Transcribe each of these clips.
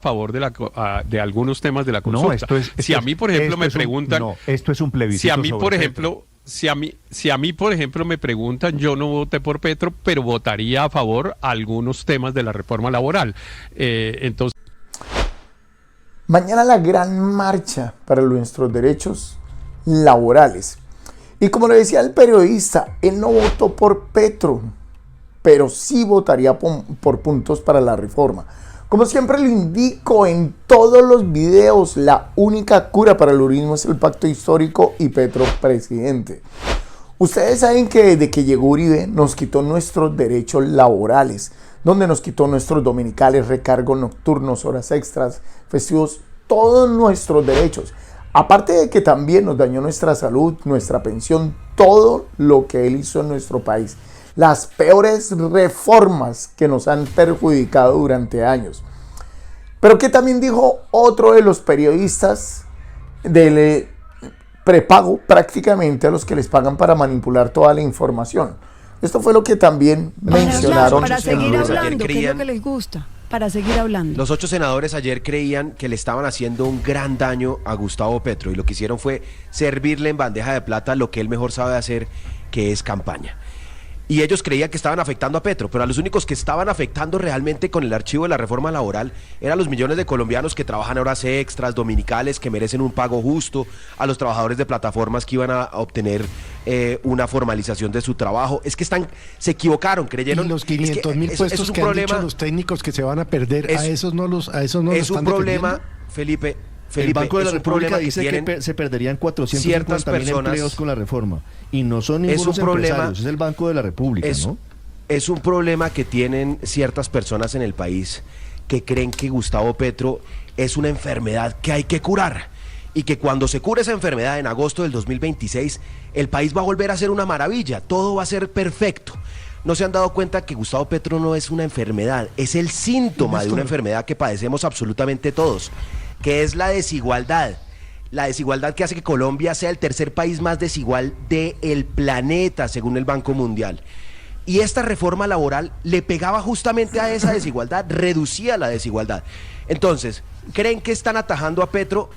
favor de algunos temas de la consulta. No, si a mí, por ejemplo, me preguntan... No, esto es un plebiscito. Si a mí, sobre por Petro. ejemplo... Si a mí, por ejemplo, me preguntan, yo no voté por Petro, pero votaría a favor algunos temas de la reforma laboral. Entonces... Mañana la gran marcha para nuestros derechos laborales. Y como le decía el periodista, él no votó por Petro, pero sí votaría por puntos para la reforma. Como siempre lo indico en todos los videos, la única cura para el uribismo es el pacto histórico y Petro presidente. Ustedes saben que desde que llegó Uribe nos quitó nuestros derechos laborales, donde nos quitó nuestros dominicales, recargos nocturnos, horas extras, festivos, todos nuestros derechos. Aparte de que también nos dañó nuestra salud, nuestra pensión, todo lo que él hizo en nuestro país. Las peores reformas que nos han perjudicado durante años. Pero que también dijo otro de los periodistas del prepago, prácticamente a los que les pagan para manipular toda la información. Esto fue lo que también mencionaron. Para seguir hablando, ¿qué es lo que les gusta? Para seguir hablando. Los 8 senadores ayer creían que le estaban haciendo un gran daño a Gustavo Petro y lo que hicieron fue servirle en bandeja de plata lo que él mejor sabe hacer, que es campaña. Y ellos creían que estaban afectando a Petro, pero a los únicos que estaban afectando realmente con el archivo de la reforma laboral eran los millones de colombianos que trabajan horas extras, dominicales, que merecen un pago justo, a los trabajadores de plataformas que iban a obtener una formalización de su trabajo. Es que se equivocaron, creyeron. Y los 500.000 puestos que han dicho los técnicos que se van a perder, a esos no los es un problema, Felipe. El Banco de la República dice que se perderían 450.000 empleos con la reforma. Y no son ningunos empresarios, es el Banco de la República, ¿no? Es un problema que tienen ciertas personas en el país que creen que Gustavo Petro es una enfermedad que hay que curar. Y que cuando se cure esa enfermedad en agosto del 2026, el país va a volver a ser una maravilla, todo va a ser perfecto. No se han dado cuenta que Gustavo Petro no es una enfermedad, es el síntoma de una enfermedad que padecemos absolutamente todos, que es la desigualdad que hace que Colombia sea el tercer país más desigual del planeta, según el Banco Mundial. Y esta reforma laboral le pegaba justamente a esa desigualdad, reducía la desigualdad. Entonces, ¿creen que están atajando a Petro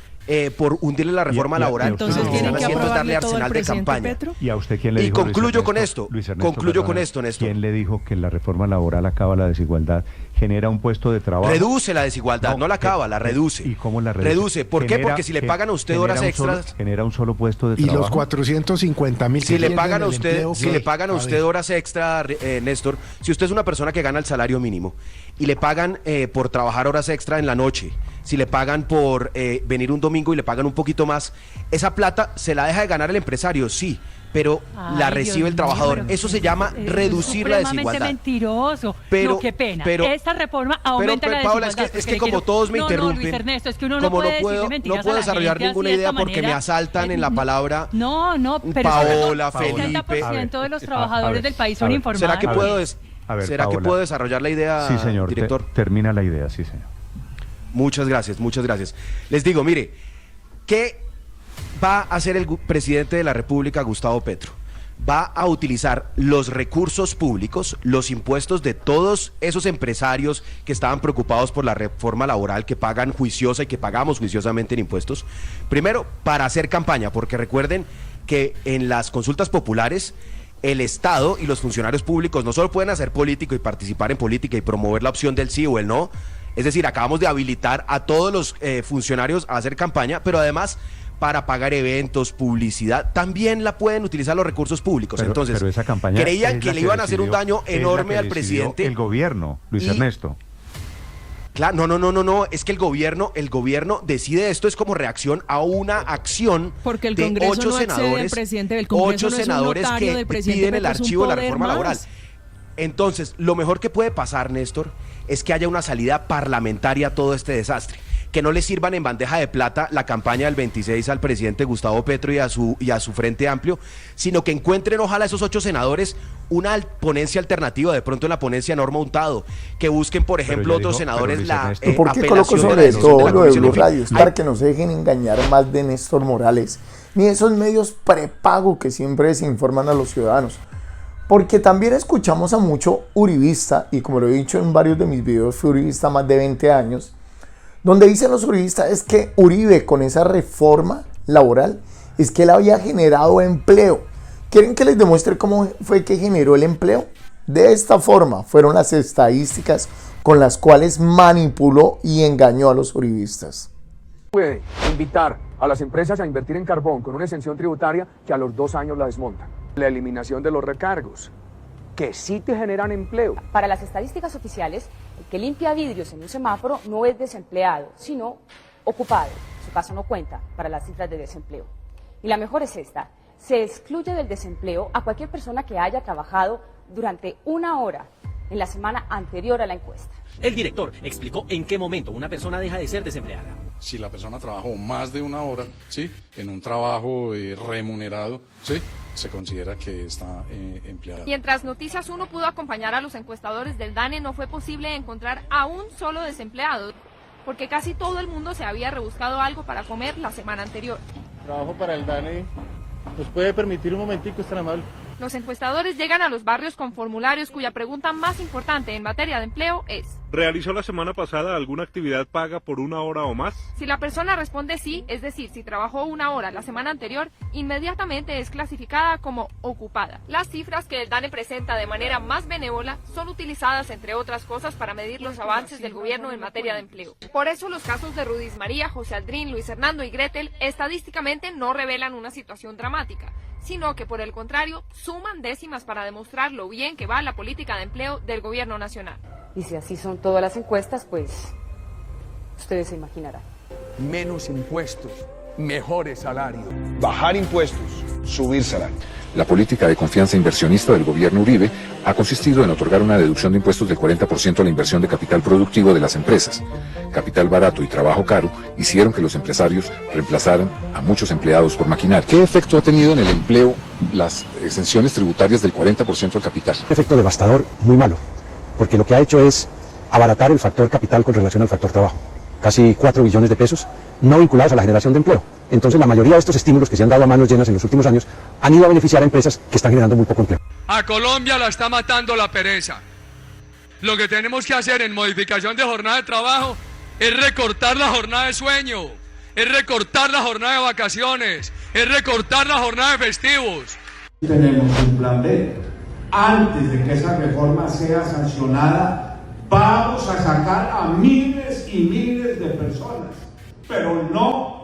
por hundirle la reforma laboral? Entonces lo que tienen están que haciendo es darle aprobarle todo al arsenal de presidente campaña. Petro. ¿Y a usted quién le dijo? Y concluyo con Perdón, esto, Néstor. ¿Quién le dijo que la reforma laboral acaba la desigualdad? Genera un puesto de trabajo. Reduce la desigualdad, no la acaba, la reduce. ¿Y cómo la reduce? Reduce. ¿Por qué? Porque si le pagan a usted horas extras. Genera un solo puesto de y trabajo. los 450.000 Si le pagan a usted, horas extra, Néstor, si usted es una persona que gana el salario mínimo y le pagan por trabajar horas extra en la noche, si le pagan por venir un domingo y le pagan un poquito más, esa plata se la deja de ganar el empresario, sí, pero la recibe el trabajador. Eso se llama reducir la desigualdad. Es mentiroso. Pero, no, qué pena. Pero, Esta reforma aumenta la Paola, desigualdad. es que como todos me interrumpen, Luis Ernesto, es que uno como no puede no puedo desarrollar ninguna idea porque me asaltan en la palabra. Pero Paola, el Felipe. 70% de los trabajadores del país son informales. ¿Será que puedo desarrollar la idea, sí, señor, director? Termina la idea, sí, señor. Muchas gracias. Les digo, mire, ¿qué va a hacer el presidente de la República, Gustavo Petro? Va a utilizar los recursos públicos, los impuestos de todos esos empresarios que estaban preocupados por la reforma laboral, que pagan juiciosa y que pagamos juiciosamente en impuestos, primero para hacer campaña, porque recuerden que en las consultas populares el Estado y los funcionarios públicos no solo pueden hacer política y participar en política y promover la opción del sí o el no, es decir, acabamos de habilitar a todos los funcionarios a hacer campaña, pero además para pagar eventos, publicidad, también la pueden utilizar los recursos públicos. Entonces, pero esa campaña creían que le iban a hacer un daño enorme al presidente. El gobierno, Luis Ernesto. Claro, no, es que el gobierno decide esto, es como reacción a una acción porque el de Congreso 8 no senadores, del presidente del Congreso, 8 senadores que piden el archivo de la reforma laboral. Entonces, lo mejor que puede pasar, Néstor, es que haya una salida parlamentaria a todo este desastre. Que no le sirvan en bandeja de plata la campaña del 26 al presidente Gustavo Petro y a su Frente Amplio, sino que encuentren, ojalá, esos 8 senadores una ponencia alternativa, de pronto en la ponencia Norma Hurtado, que busquen, por ejemplo, otros senadores la ¿Por qué coloco sobre todo lo de Blue Radio? Es para que no se dejen engañar más de Néstor Morales, ni esos medios prepago que siempre desinforman a los ciudadanos. Porque también escuchamos a mucho uribista, y como lo he dicho en varios de mis videos, fui uribista más de 20 años, Donde dicen los uribistas es que Uribe con esa reforma laboral es que él había generado empleo. ¿Quieren que les demuestre cómo fue que generó el empleo? De esta forma fueron las estadísticas con las cuales manipuló y engañó a los uribistas. Puede invitar a las empresas a invertir en carbón con una exención tributaria que a los 2 años la desmontan. La eliminación de los recargos, que sí te generan empleo. Para las estadísticas oficiales, el que limpia vidrios en un semáforo no es desempleado, sino ocupado. Su caso no cuenta para las cifras de desempleo. Y la mejor es esta: se excluye del desempleo a cualquier persona que haya trabajado durante 1 hora en la semana anterior a la encuesta. El director explicó en qué momento una persona deja de ser desempleada. Si la persona trabajó más de 1 hora, ¿sí?, en un trabajo remunerado, ¿sí?, se considera que está empleada. Mientras Noticias 1 pudo acompañar a los encuestadores del DANE, no fue posible encontrar a un solo desempleado, porque casi todo el mundo se había rebuscado algo para comer la semana anterior. Trabajo para el DANE. ¿Nos puede permitir un momentico, es tan amable? Los encuestadores llegan a los barrios con formularios cuya pregunta más importante en materia de empleo es: ¿realizó la semana pasada alguna actividad paga por 1 hora o más? Si la persona responde sí, es decir, si trabajó 1 hora la semana anterior, inmediatamente es clasificada como ocupada. Las cifras que el DANE presenta de manera más benévola son utilizadas, entre otras cosas, para medir los avances del gobierno en materia de empleo. Por eso los casos de Rudis María, José Aldrin, Luis Hernando y Gretel estadísticamente no revelan una situación dramática, sino que por el contrario suman décimas para demostrar lo bien que va la política de empleo del gobierno nacional. Y si así son todas las encuestas, pues ustedes se imaginarán. Menos impuestos, mejores salarios. Bajar impuestos, subir salarios. La política de confianza inversionista del gobierno Uribe ha consistido en otorgar una deducción de impuestos del 40% a la inversión de capital productivo de las empresas. Capital barato y trabajo caro hicieron que los empresarios reemplazaran a muchos empleados por maquinaria. ¿Qué efecto ha tenido en el empleo las exenciones tributarias del 40% al capital? Un efecto devastador, muy malo, porque lo que ha hecho es abaratar el factor capital con relación al factor trabajo. Casi 4 billones de pesos no vinculados a la generación de empleo. Entonces la mayoría de estos estímulos que se han dado a manos llenas en los últimos años han ido a beneficiar a empresas que están generando muy poco empleo. A Colombia la está matando la pereza. Lo que tenemos que hacer en modificación de jornada de trabajo es recortar la jornada de sueño, es recortar la jornada de vacaciones, es recortar la jornada de festivos. Tenemos un plan B. Antes de que esa reforma sea sancionada, vamos a sacar a miles y miles de personas, pero no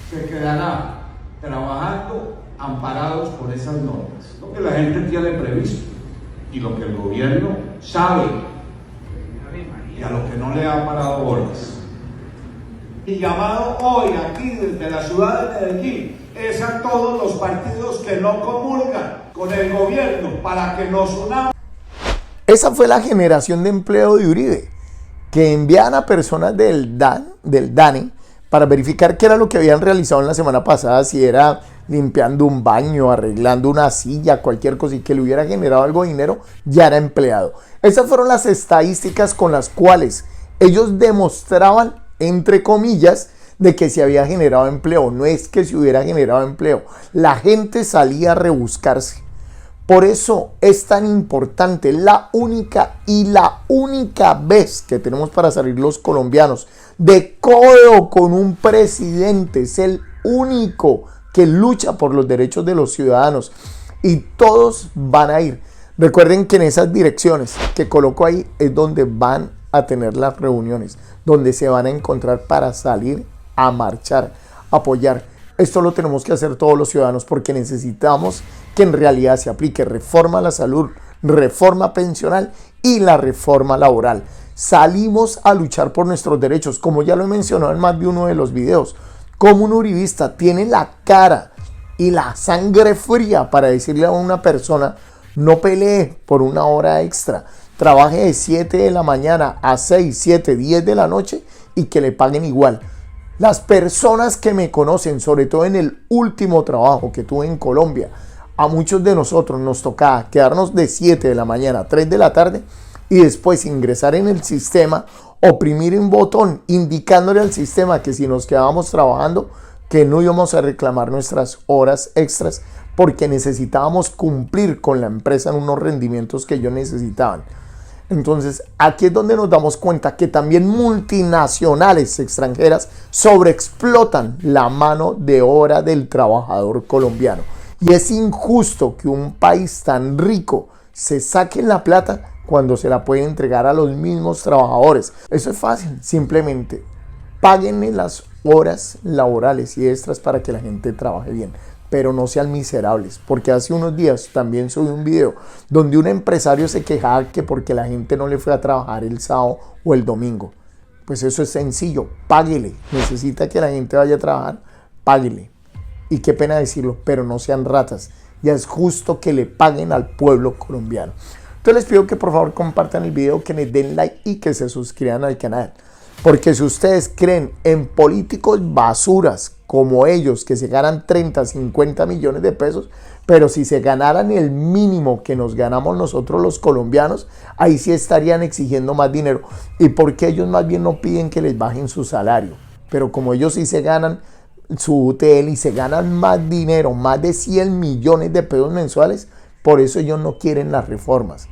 se quedará trabajando amparados por esas normas. Lo que la gente tiene previsto y lo que el gobierno sabe y a lo que no le ha parado bolas. Mi llamado hoy aquí desde la ciudad de Medellín es a todos los partidos que no comulgan con el gobierno para que nos unamos. Esa fue la generación de empleo de Uribe, que envían a personas del DANE para verificar qué era lo que habían realizado en la semana pasada, si era limpiando un baño, arreglando una silla, cualquier cosa, y que le hubiera generado algo de dinero, ya era empleado. Esas fueron las estadísticas con las cuales ellos demostraban, entre comillas, de que se había generado empleo. No es que se hubiera generado empleo, la gente salía a rebuscarse. Por eso es tan importante, la única vez que tenemos para salir los colombianos de codo con un presidente, es el único que lucha por los derechos de los ciudadanos, y todos van a ir. Recuerden que en esas direcciones que coloco ahí es donde van a tener las reuniones, donde se van a encontrar para salir a marchar, apoyar. Esto lo tenemos que hacer todos los ciudadanos porque necesitamos que en realidad se aplique reforma a la salud, reforma pensional y la reforma laboral. Salimos a luchar por nuestros derechos, como ya lo he mencionado en más de uno de los videos. Como un uribista tiene la cara y la sangre fría para decirle a una persona: no pelee por 1 hora extra, trabaje de 7 de la mañana a 6, 7, 10 de la noche y que le paguen igual. Las personas que me conocen, sobre todo en el último trabajo que tuve en Colombia, a muchos de nosotros nos tocaba quedarnos de 7 de la mañana a 3 de la tarde y después ingresar en el sistema, oprimir un botón indicándole al sistema que si nos quedábamos trabajando, que no íbamos a reclamar nuestras horas extras porque necesitábamos cumplir con la empresa en unos rendimientos que ellos necesitaban. Entonces, aquí es donde nos damos cuenta que también multinacionales extranjeras sobreexplotan la mano de obra del trabajador colombiano. Y es injusto que un país tan rico se saque la plata cuando se la puede entregar a los mismos trabajadores. Eso es fácil, simplemente páguenle las horas laborales y extras para que la gente trabaje bien, pero no sean miserables, porque hace unos días también subí un video donde un empresario se quejaba que porque la gente no le fue a trabajar el sábado o el domingo. Pues eso es sencillo, páguele. Necesita que la gente vaya a trabajar, páguele. Y qué pena decirlo, pero no sean ratas. Ya es justo que le paguen al pueblo colombiano. Entonces les pido que por favor compartan el video, que le den like y que se suscriban al canal. Porque si ustedes creen en políticos basuras como ellos, que se ganan 30, 50 millones de pesos, pero si se ganaran el mínimo que nos ganamos nosotros los colombianos, ahí sí estarían exigiendo más dinero. ¿Y por qué ellos más bien no piden que les bajen su salario? Pero como ellos sí se ganan su UTL y se ganan más dinero, más de 100 millones de pesos mensuales, por eso ellos no quieren las reformas.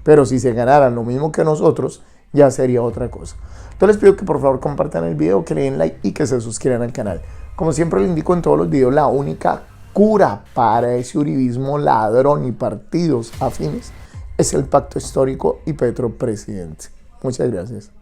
Pero si se ganaran lo mismo que nosotros, ya sería otra cosa. Entonces les pido que por favor compartan el video, que le den like y que se suscriban al canal. Como siempre les indico en todos los videos, la única cura para ese uribismo ladrón y partidos afines es el pacto histórico y Petro presidente. Muchas gracias.